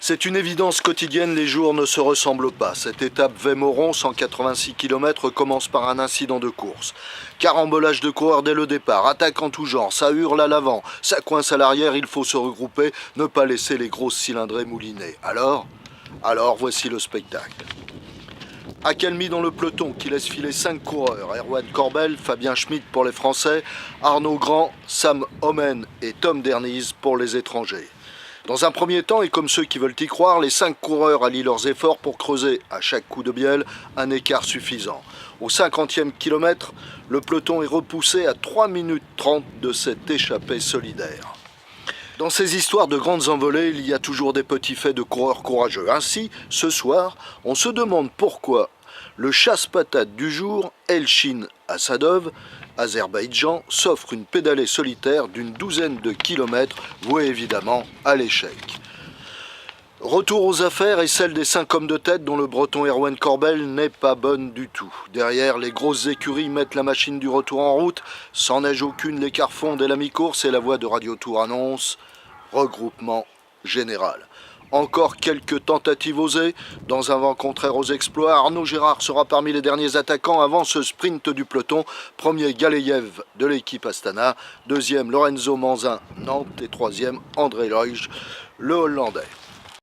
C'est une évidence quotidienne, les jours ne se ressemblent pas. Cette étape Veymoron, 186 km, commence par un incident de course. Carambolage de coureurs dès le départ, attaque en tout genre, ça hurle à l'avant, ça coince à l'arrière, il faut se regrouper, ne pas laisser les grosses cylindrées mouliner. Alors, voici le spectacle. Accalmie dans le peloton qui laisse filer 5 coureurs, Erwan Korbel, Fabien Schmitt pour les Français, Arnaud Grand, Sam Omen et Tom Derniz pour les étrangers. Dans un premier temps, et comme ceux qui veulent y croire, les 5 coureurs allient leurs efforts pour creuser, à chaque coup de bielle, un écart suffisant. Au 50e kilomètre, le peloton est repoussé à 3 minutes 30 de cette échappée solidaire. Dans ces histoires de grandes envolées, il y a toujours des petits faits de coureurs courageux. Ainsi, ce soir, on se demande pourquoi le chasse-patate du jour, Elchin Asadov, Azerbaïdjan, s'offre une pédalée solitaire d'une douzaine de kilomètres, vouée évidemment à l'échec. Retour aux affaires et celle des 5 hommes de tête dont le breton Erwan Korbel n'est pas bonne du tout. Derrière, les grosses écuries mettent la machine du retour en route. Sans neige aucune, l'écart fond dès la mi-course et la voix de Radio Tour annonce regroupement général. Encore quelques tentatives osées. Dans un vent contraire aux exploits, Arnaud Gérard sera parmi les derniers attaquants avant ce sprint du peloton. Premier Galeyev de l'équipe Astana, deuxième Lorenzo Manzin Nantes et troisième André Leuge, le Hollandais.